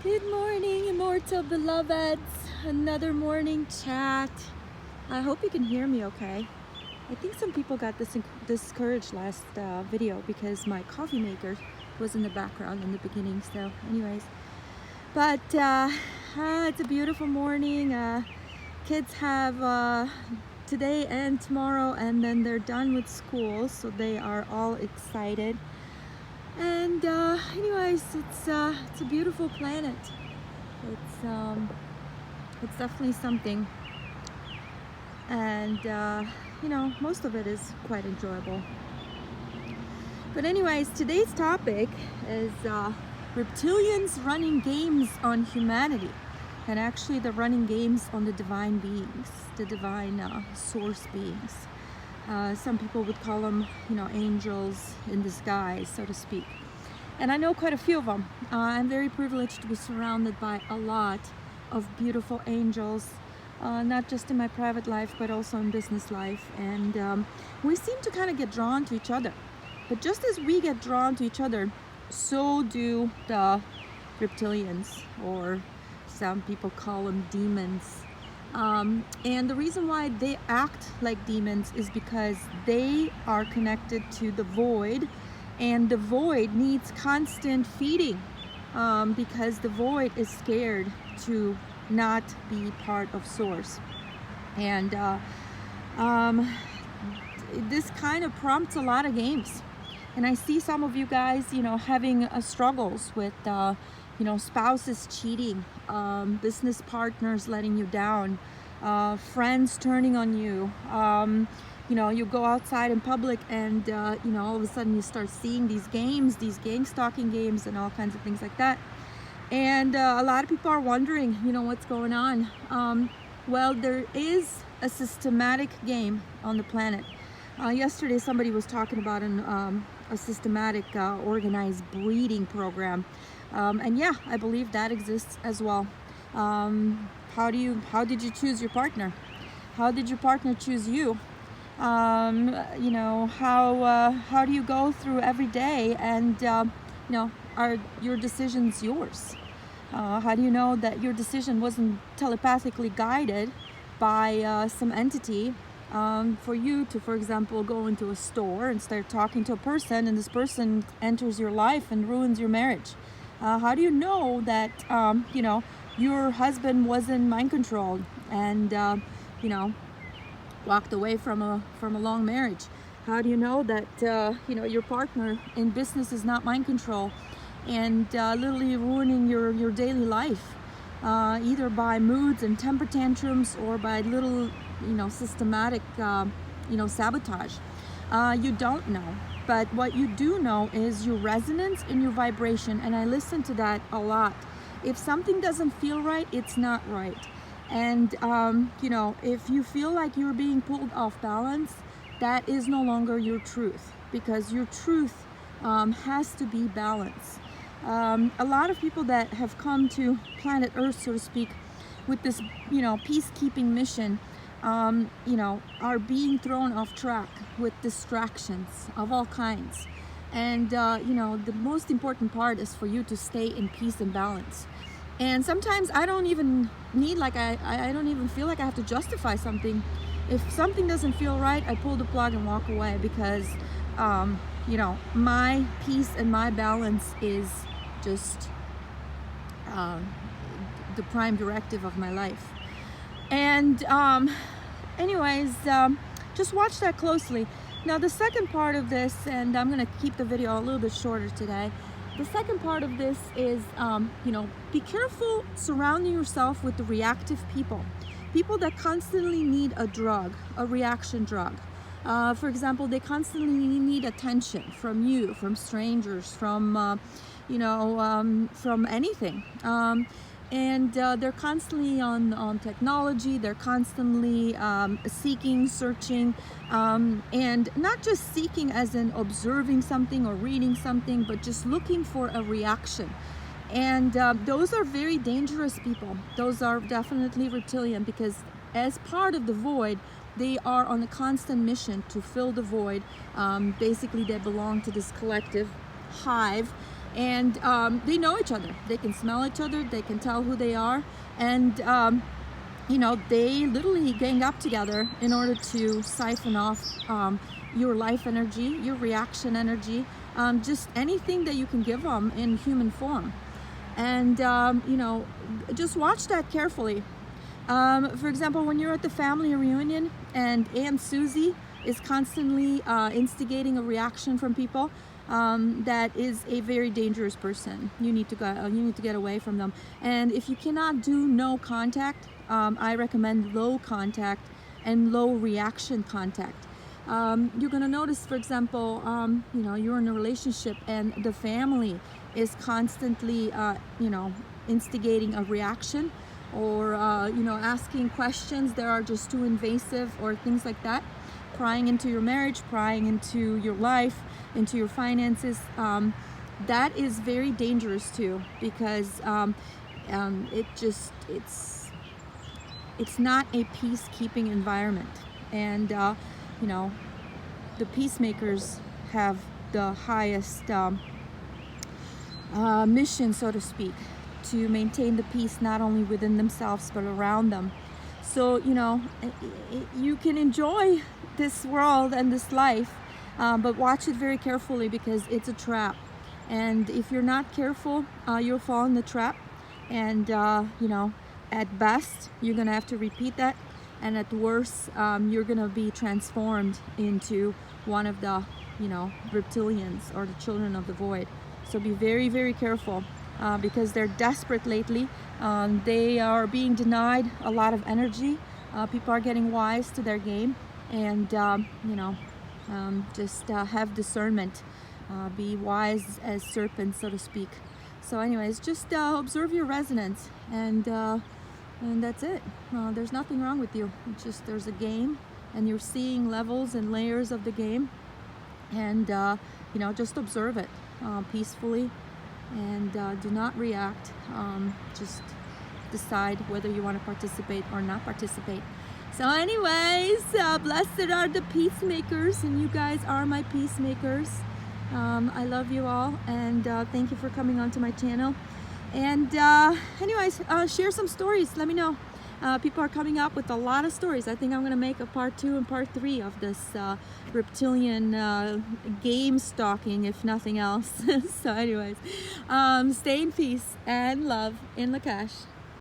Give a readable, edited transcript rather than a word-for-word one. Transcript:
Good morning, immortal beloveds. Another morning chat. I hope you can hear me okay. I think some people got discouraged last video because my coffee maker was in the background in the beginning. So anyways, but it's a beautiful morning. Kids have today and tomorrow, and then they're done with school, so they are all excited. And anyways, it's a beautiful planet. It's definitely something, and most of it is quite enjoyable. But anyways, today's topic is reptilians running games on humanity, and actually they're running games on the divine beings, the divine source beings. Some people would call them, angels in disguise, so to speak. And I know quite a few of them. I'm very privileged to be surrounded by a lot of beautiful angels, not just in my private life, but also in business life. And we seem to kind of get drawn to each other. But just as we get drawn to each other, so do the reptilians, or some people call them demons. And the reason why they act like demons is because they are connected to the void, and the void needs constant feeding, because the void is scared to not be part of source. And this kind of prompts a lot of games. And I see some of you guys, having struggles with spouses cheating, business partners letting you down, friends turning on you. You go outside in public and, all of a sudden you start seeing these games, these gang stalking games and all kinds of things like that. And a lot of people are wondering, what's going on. Well, there is a systematic game on the planet. Yesterday somebody was talking about a systematic organized breeding program. And yeah, I believe that exists as well. How did you choose your partner? How did your partner choose you? How do you go through every day and, are your decisions yours? How do you know that your decision wasn't telepathically guided by some entity for you to, for example, go into a store and start talking to a person, and this person enters your life and ruins your marriage? How do you know that, your husband wasn't mind controlled and, walked away from a long marriage? How do you know that, your partner in business is not mind control and literally ruining your daily life, either by moods and temper tantrums or by little, systematic, sabotage? You don't know. But what you do know is your resonance and your vibration, and I listen to that a lot. If something doesn't feel right, it's not right. And, if you feel like you're being pulled off balance, that is no longer your truth, because your truth has to be balance. A lot of people that have come to planet Earth, so to speak, with this, peacekeeping mission, are being thrown off track with distractions of all kinds. And, the most important part is for you to stay in peace and balance. And sometimes I don't even need, I don't even feel like I have to justify something. If something doesn't feel right, I pull the plug and walk away, because, my peace and my balance is just the prime directive of my life. And anyways, just watch that closely. Now the second part of this, and I'm going to keep the video a little bit shorter today. The second part of this is, be careful surrounding yourself with the reactive people that constantly need a drug, a reaction drug. For example, they constantly need attention from you, from strangers, from, from anything. And they're constantly on technology. They're constantly seeking, searching, and not just seeking as in observing something or reading something, but just looking for a reaction. And those are very dangerous people. Those are definitely reptilian, because as part of the void, they are on a constant mission to fill the void. Basically, they belong to this collective hive and they know each other. They can smell each other. They can tell who they are, and you know, they literally gang up together in order to siphon off your life energy, your reaction energy, just anything that you can give them in human form. And you know, just watch that carefully. For example, when you're at the family reunion and Aunt Susie is constantly instigating a reaction from people, that is a very dangerous person. You need to get away from them. And if you cannot do no contact, I recommend low contact and low reaction contact. You're going to notice, for example, you know, you're in a relationship and the family is constantly, you know, instigating a reaction, or you know, asking questions that are just too invasive, or things like that, prying into your marriage, prying into your life, into your finances. That is very dangerous too, because it's not a peacekeeping environment. And you know, the peacemakers have the highest mission, so to speak, to maintain the peace not only within themselves but around them. So, you know, you can enjoy this world and this life, but watch it very carefully, because it's a trap. And if you're not careful, you'll fall in the trap. And you know, at best, you're gonna have to repeat that, and at worst, you're gonna be transformed into one of the, you know, reptilians, or the children of the void. So be very, very careful, because they're desperate lately. They are being denied a lot of energy. People are getting wise to their game, and you know, just have discernment. Be wise as serpents, so to speak. So anyways, just observe your resonance, and that's it. There's nothing wrong with you. It's just, there's a game, and you're seeing levels and layers of the game, and you know, just observe it peacefully, and do not react. Just decide whether you want to participate or not participate. So anyways, blessed are the peacemakers, and you guys are my peacemakers. I love you all, and thank you for coming onto my channel. And anyways, share some stories. Let me know. People are coming up with a lot of stories. I think I'm going to make a part 2 and part 3 of this reptilian game stalking, if nothing else. So anyways, stay in peace and love in Lakash.